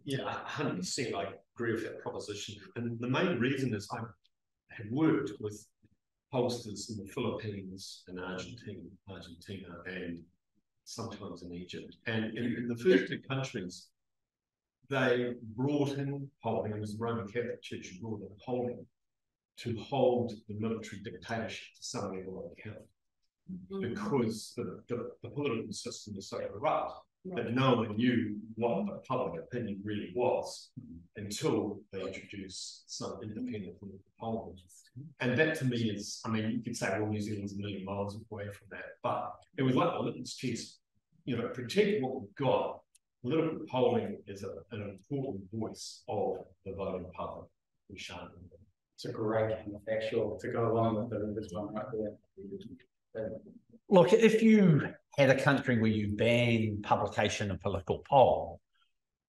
Speaker 5: Yeah, 100%. I agree with that proposition. And the main reason is I have worked with pollsters in the Philippines and Argentina, and sometimes in Egypt. And in the first two countries, they brought in polling, it was the Roman Catholic Church who brought in polling to hold the military dictatorship to some level of account. Because the political system is so corrupt that no one knew what the public opinion really was until they introduced some independent political polling. And that to me is, I mean, you could say, well, New Zealand's a million miles away from that, but it was like a litmus test. Protect what we've got. Political polling is an important voice of the voting public. We shan't.
Speaker 3: It's a great counterfactual to go along with this one right there.
Speaker 4: Look, if you had a country where you ban publication of political poll,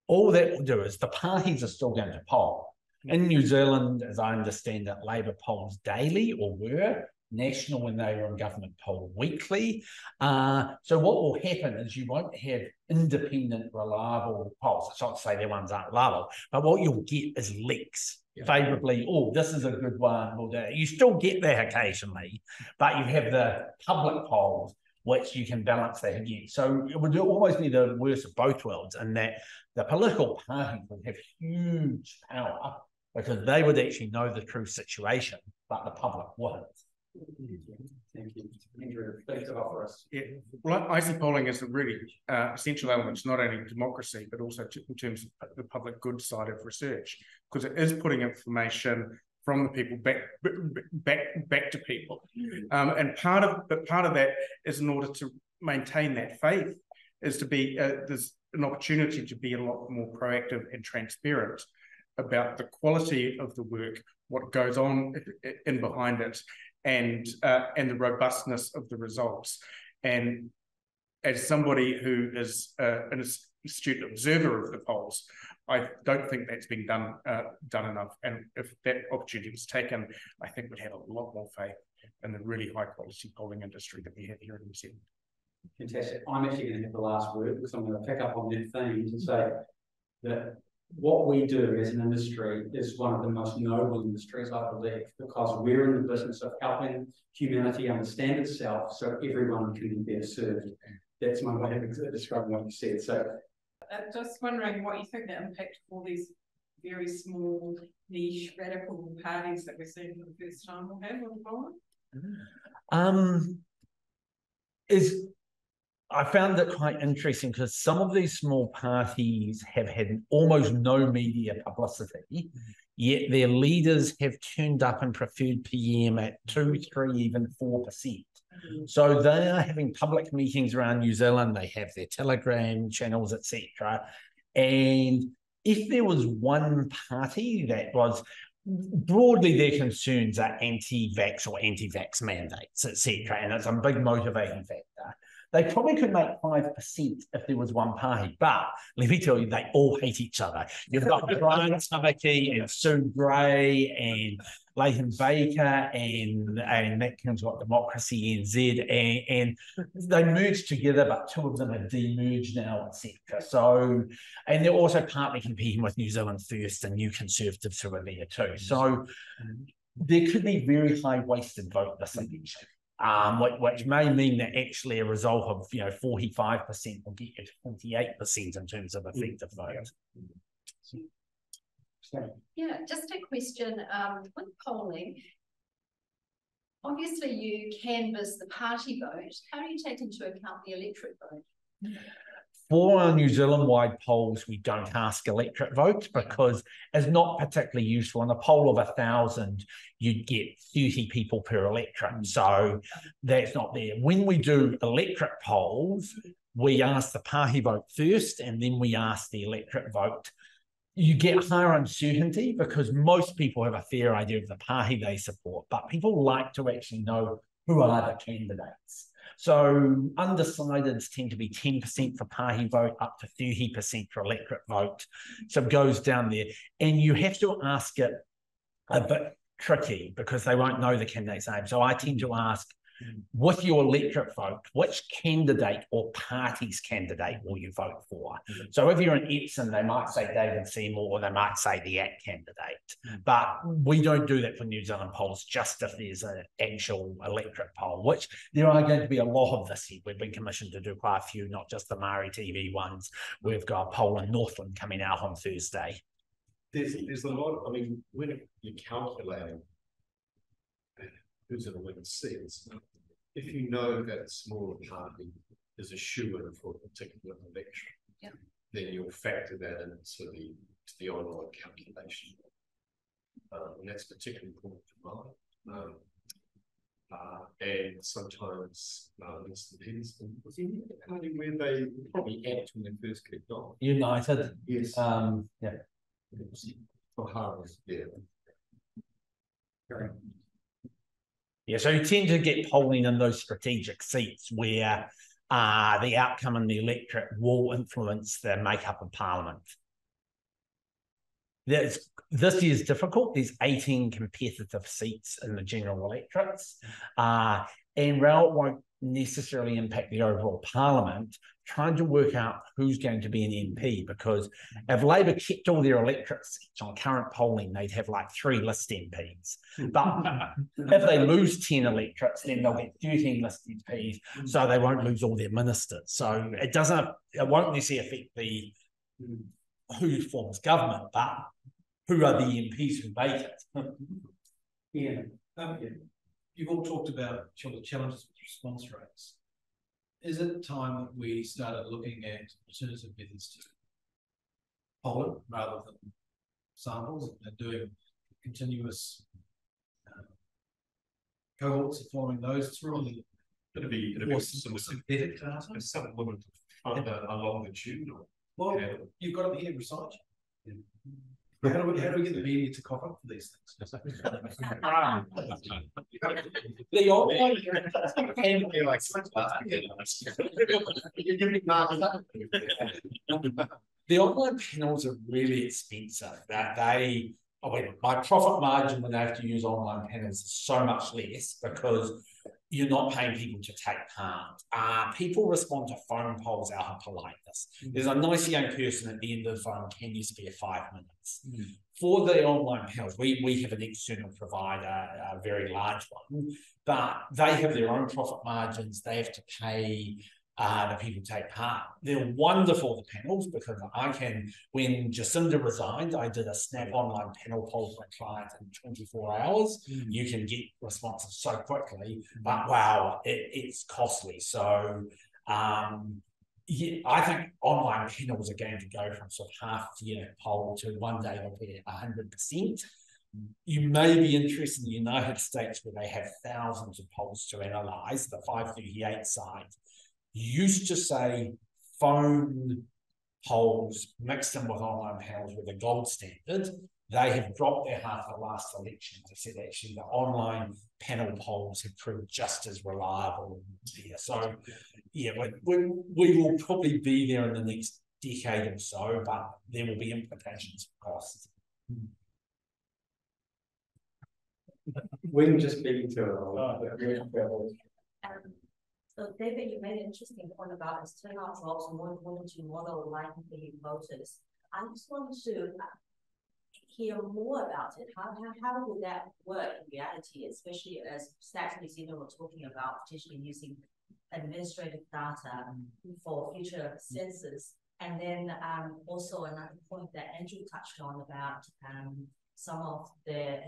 Speaker 4: all that will do is the parties are still going to poll. In New Zealand, as I understand it, Labour polls daily, or were. National, when they were in government, poll weekly. So what will happen is you won't have independent, reliable polls. It's not to say their ones aren't reliable, but what you'll get is leaks. Favourably, this is a good one. You still get that occasionally, but you have the public polls, which you can balance that against. So it would almost be the worst of both worlds, in that the political parties would have huge power because they would actually know the true situation, but the public wouldn't.
Speaker 3: Thank you. Andrew, thanks to offer us.
Speaker 7: Yeah, well, I see polling as a really essential element to not only democracy, but also in terms of the public good side of research, because it is putting information from the people back to people. And part of that is, in order to maintain that faith, is to be there's an opportunity to be a lot more proactive and transparent about the quality of the work, what goes on in behind it, and the robustness of the results. And as somebody who is an astute observer of the polls, I don't think that's been done enough. And if that opportunity was taken, I think we'd have a lot more faith in the really high quality polling industry that we have here in New Zealand.
Speaker 3: Fantastic. I'm actually going to have the last word, because I'm going to pick up on that theme to say that what we do as an industry is one of the most noble industries, I believe, because we're in the business of helping humanity understand itself so everyone can be better served. That's my way of describing what you said. So,
Speaker 8: just wondering what you think the impact of all these very small, niche, radical parties that we're seeing for the first time will have on the polling?
Speaker 4: I found it quite interesting because some of these small parties have had almost no media publicity, yet their leaders have turned up in preferred PM at 2, 3, even 4%. So they are having public meetings around New Zealand. They have their Telegram channels, etc. And if there was one party that was broadly, their concerns are anti-vax or anti-vax mandates, etc., and it's a big motivating factor. They probably could make 5% if there was one party, but let me tell you, they all hate each other. You've got Brian Tamaki and Sue Gray and Leighton Baker and Mackin's got Democracy NZ, and they merged together, but two of them are demerged now, etc. So, and they're also partly competing with New Zealand First and New Conservatives who are there too. So there could be very high wasted vote this election. Which may mean that actually a result of 45% will get you to 28% in terms of effective vote.
Speaker 9: Yeah, just a question with polling. Obviously, you canvass the party vote. How do you take into account the electorate vote?
Speaker 4: For our New Zealand-wide polls, we don't ask electorate votes because it's not particularly useful. In a poll of 1,000, you'd get 30 people per electorate. So that's not there. When we do electorate polls, we ask the party vote first, and then we ask the electorate vote you get higher uncertainty because most people have a fair idea of the party they support, but people like to actually know who are the candidates. So undecideds tend to be 10% for party vote, up to 30% for electorate vote. So it goes down there. And you have to ask it a bit tricky because they won't know the candidate's name. So I tend to ask, with your electorate vote, which candidate or party's candidate will you vote for? So if you're in Epsom, they might say David Seymour, or they might say the ACT candidate. But we don't do that for New Zealand polls, just if there's an actual electorate poll, which there are going to be a lot of this year. We've been commissioned to do quite a few, not just the Māori TV ones. We've got a poll in Northland coming out on Thursday.
Speaker 5: There's a lot, I mean, when you're calculating who's in a winning seats, if you know that a smaller party is a shoo-in for a particular election, then you'll factor that into the online calculation. And that's particularly important to mine. And sometimes Mr. Peterson, was he in a party where they probably act when they first kicked off?
Speaker 4: United.
Speaker 5: Yes.
Speaker 4: Yeah.
Speaker 5: For Harvard, yeah.
Speaker 4: Yeah, so you tend to get polling in those strategic seats where the outcome in the electorate will influence the makeup of Parliament. This year's difficult. There's 18 competitive seats in the general electorates, and while it won't necessarily impact the overall Parliament, trying to work out who's going to be an MP, because if Labour kept all their electorate seats on current polling, they'd have like 3 list MPs. But if they lose 10 electorates, then they'll get 13 list MPs, so they won't lose all their ministers. So it won't necessarily affect who forms government, but who are the MPs who make it.
Speaker 10: You've all talked about the challenges with response rates. Is it time that we started looking at alternative methods to polling rather than samples and doing continuous cohorts and following those through?
Speaker 5: It'd be some
Speaker 10: synthetic data.
Speaker 5: Some women find a longitudinal.
Speaker 10: Well, you've got them here beside you. How do we get the media to cough up for these things?
Speaker 4: The online panels are really expensive. My profit margin when I have to use online panels is so much less because you're not paying people to take part. People respond to phone polls out of politeness. There's a nice young person at the end of the phone, can you spare 5 minutes? For the online panels, we have an external provider, a very large one, but they have their own profit margins. They have to pay the people take part. They're wonderful, the panels, because when Jacinda resigned, I did a snap online panel poll for a client in 24 hours. You can get responses so quickly, but wow, it's costly. So I think online panels are going to go from sort of half-year poll to one day they'll be at 100%. You may be interested in the United States where they have thousands of polls to analyze. The 538 site used to say phone polls mixed in with online panels were the gold standard. They have dropped their half the last election. They said actually the online panel polls have proved just as reliable. So yeah, we will probably be there in the next decade or so, but there will be implications for costs.
Speaker 5: When just speaking to
Speaker 11: So David, you made an interesting point about its turnout drops and wanting to model likely voters. I just wanted to hear more about it. How would that work in reality, especially as Stats New Zealand were talking about potentially using administrative data for future census? And then also another point that Andrew touched on about some of the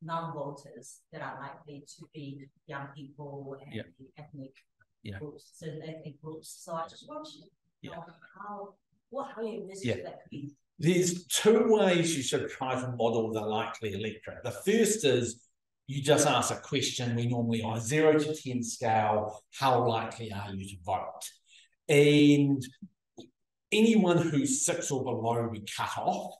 Speaker 11: non-voters that are likely to be young people and the ethnic groups, certain ethnic groups. So I just want to know how you envisage that could be.
Speaker 4: There's 2 ways you should try to model the likely electorate. The first is you just ask a question. We normally on a 0 to 10 scale, how likely are you to vote? And anyone who's 6 or below we cut off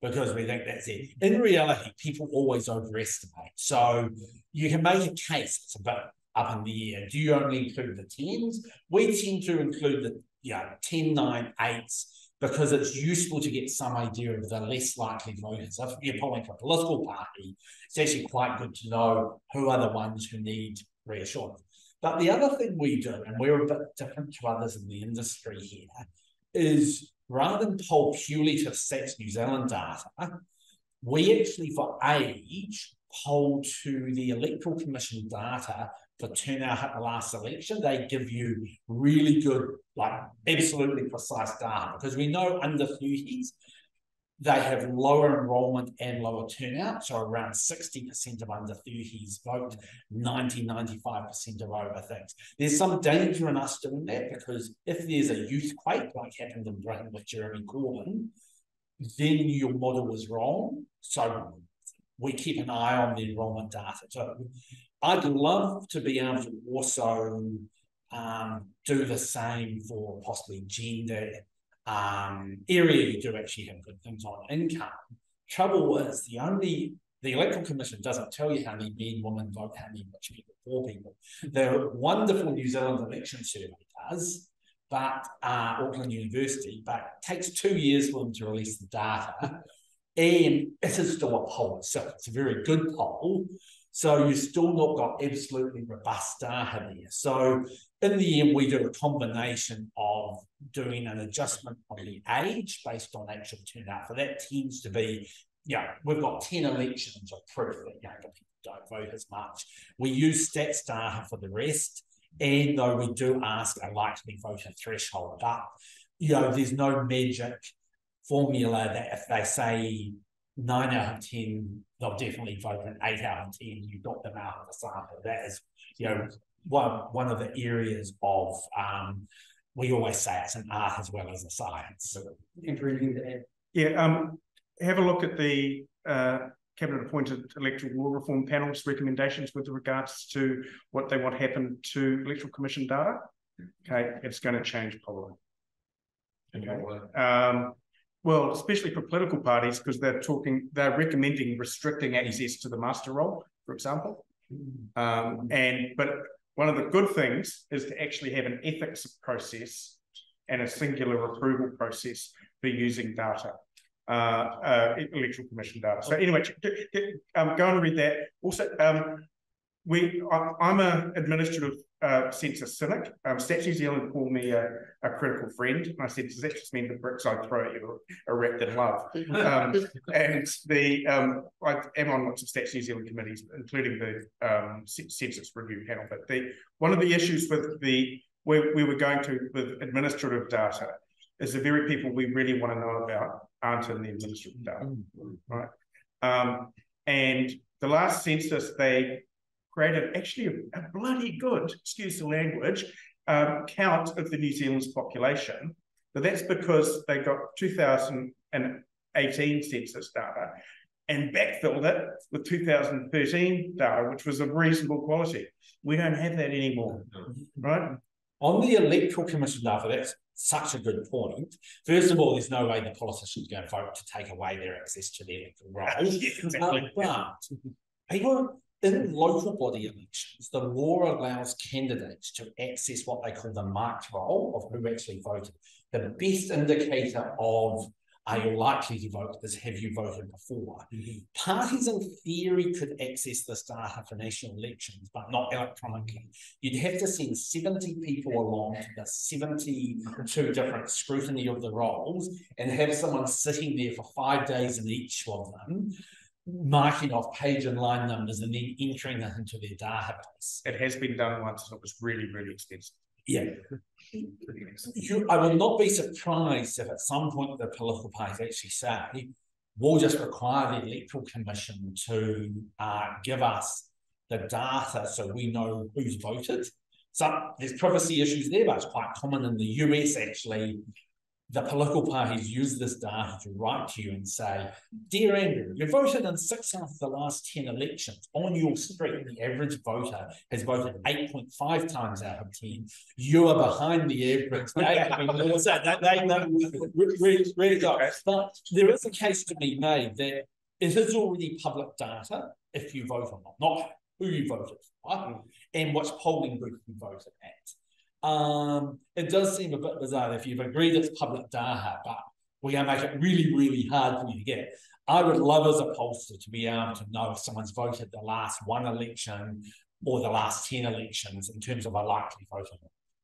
Speaker 4: because we think that's it. In reality, people always overestimate. So you can make a case it's a bit up in the air. Do you only include the 10s? We tend to include the 10, 9, 8s because it's useful to get some idea of the less likely voters. If you're polling for a political party, it's actually quite good to know who are the ones who need reassurance. But the other thing we do, and we're a bit different to others in the industry here, is rather than poll purely to Stats New Zealand data, we actually, for age, poll to the Electoral Commission data for turnout at the last election. They give you really good, like absolutely precise data, because we know under 30s, they have lower enrolment and lower turnout. So around 60% of under 30s vote, 90-95% of over things. There's some danger in us doing that because if there's a youth quake like happened in Britain with Jeremy Corbyn, then your model is wrong. So we keep an eye on the enrolment data. So I'd love to be able to also do the same for possibly gender area. You do actually have good things on income. Trouble is the Electoral Commission doesn't tell you how many men, women vote, how many rich people, poor people. The wonderful New Zealand election survey does, but Auckland University, but it takes 2 years for them to release the data. And it is still a poll itself. It's a very good poll. So you've still not got absolutely robust data there. So in the end, we do a combination of doing an adjustment on the age based on actual turnout. So that tends to be, we've got 10 elections of proof that younger people don't vote as much. We use stats data for the rest. And though we do ask a likely voter threshold, but there's no magic formula that if they say 9 out of 10, they'll definitely vote, and 8 out of 10, you got them out of the sample. That is, one of the areas of, we always say it's an art as well as a science.
Speaker 7: Have a look at the Cabinet-appointed Electoral Law Reform Panel's recommendations with regards to what they want to happen to Electoral Commission data. Okay, it's going to change probably. Okay. Well, especially for political parties, because they're recommending restricting access to the master roll, for example. But one of the good things is to actually have an ethics process and a singular approval process for using data, Electoral Commission data. So anyway, go and read that. Also, I'm an administrative census cynic. Stats New Zealand called me a critical friend. And I said, does that just mean the bricks I throw at you are wrapped in love? And I am on lots of Stats New Zealand committees, including the Census Review Panel. But one of the issues with where we were going to with administrative data is the very people we really want to know about aren't in the administrative data, right? And the last census, they created actually a bloody good, excuse the language, count of the New Zealand's population. But that's because they got 2018 census data and backfilled it with 2013 data, which was of reasonable quality. We don't have that anymore, right?
Speaker 4: On the Electoral Commission data, that's such a good point. First of all, there's no way the politicians are going to vote to take away their access to the electoral roll.
Speaker 7: Exactly.
Speaker 4: But people in local body elections, the law allows candidates to access what they call the marked roll of who actually voted. The best indicator of are you likely to vote is have you voted before. Parties in theory could access this data for national elections, but not electronically. You'd have to send 70 people along to the 72 different scrutiny of the rolls and have someone sitting there for 5 days in each of them, marking off page and line numbers and then entering it into their database.
Speaker 7: It has been done once and it was really, really expensive.
Speaker 4: Yeah. I will not be surprised if at some point the political parties actually say, we'll just require the Electoral Commission to give us the data so we know who's voted. So there's privacy issues there, but it's quite common in the US actually. the political parties use this data to write to you and say, dear Andrew, you voted in 6 out of the last 10 elections. On your street, the average voter has voted 8.5 times out of 10. You are behind the average. They know really go. But there is a case to be made that it is already public data if you vote or not who you voted for, and which polling booth you voted at. It does seem a bit bizarre if you've agreed it's public data, but we're going to make it really, really hard for you to get it. I would love as a pollster to be able to know if someone's voted the last 1 election or the last 10 elections in terms of a likely voter.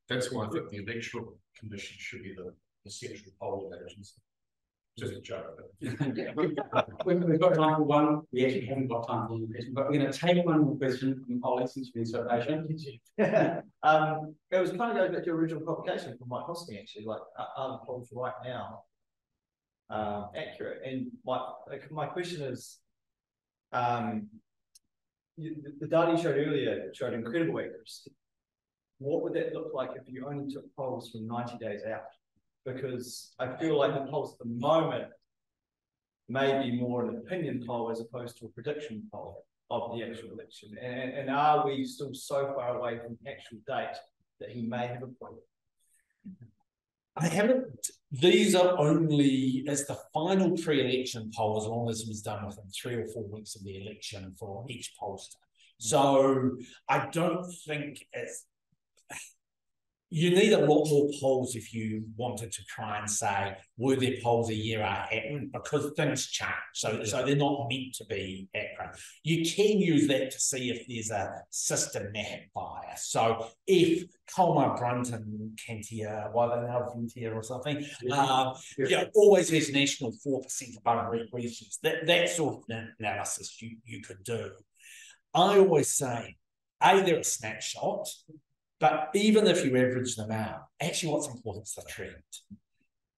Speaker 5: That's why I think the electoral commission should be the central polling agency. Just a joke.
Speaker 3: We've got time for one. We actually haven't got time for one question, but we're going to take one more question from Ollie since you've been so patient.
Speaker 12: It was kind of goes back to your original publication from Mike Hosking, actually, like, are the polls right now accurate? And my question is, the data you showed earlier showed incredible accuracy. What would that look like if you only took polls from 90 days out? Because I feel like the polls at the moment may be more an opinion poll as opposed to a prediction poll of the actual election. And are we still so far away from the actual date that he may have a point?
Speaker 4: I haven't. These are only as the final pre-election poll, as long as it was done within 3 or 4 weeks of the election for each pollster. So I don't think it's. You need a lot more polls if you wanted to try and say, were there polls a year after? Because things change. So they're not meant to be accurate. You can use that to see if there's a systematic bias. So if Colmar, Brunton, Cantia, Ventia or something, always has national 4% above requisitions. That sort of analysis you could do. I always say, they're a snapshot. But even if you average them out, actually what's important is the trend.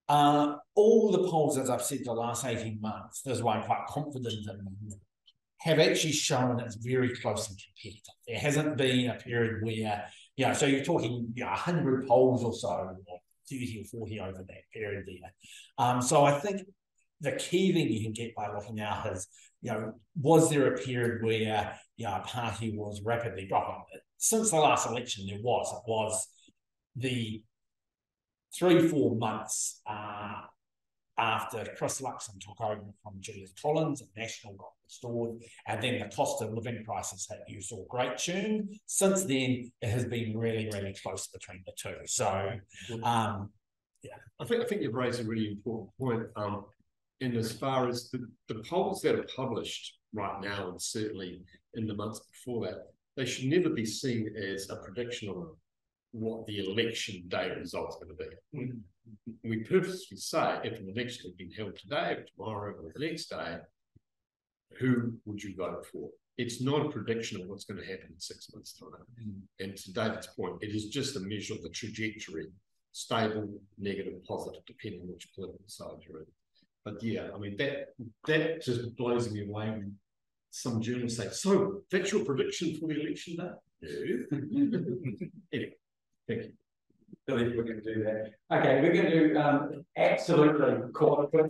Speaker 4: All the polls, as I've said, the last 18 months, this is why I'm quite confident in them, have actually shown it's very close and competitive. There hasn't been a period where, so you're talking 100 polls or so, or 30 or 40 over that period there. So I think the key thing you can get by looking out is, was there a period where a party was rapidly dropping? Since the last election, it was the 3-4 months after Chris Luxon took over from Julius Collins and National got restored, and then the cost of living crisis hit. You saw great churn. Since then, it has been really, really close between the two. So, I
Speaker 5: think you've raised a really important point. In as far as the polls that are published right now, and certainly in the months before that, they should never be seen as a prediction of what the election day result is going to be. We purposely say, if an election had been held today, or tomorrow, or the next day, who would you vote for? It's not a prediction of what's going to happen in 6 months' time. And to David's point, it is just a measure of the trajectory, stable, negative, positive, depending on which political side you're in. But that just blows me away when some journalists say, so that's your prediction for the election day? No. Anyway, thank you.
Speaker 3: Believe we're going to do that. Okay, we're going to absolutely call it.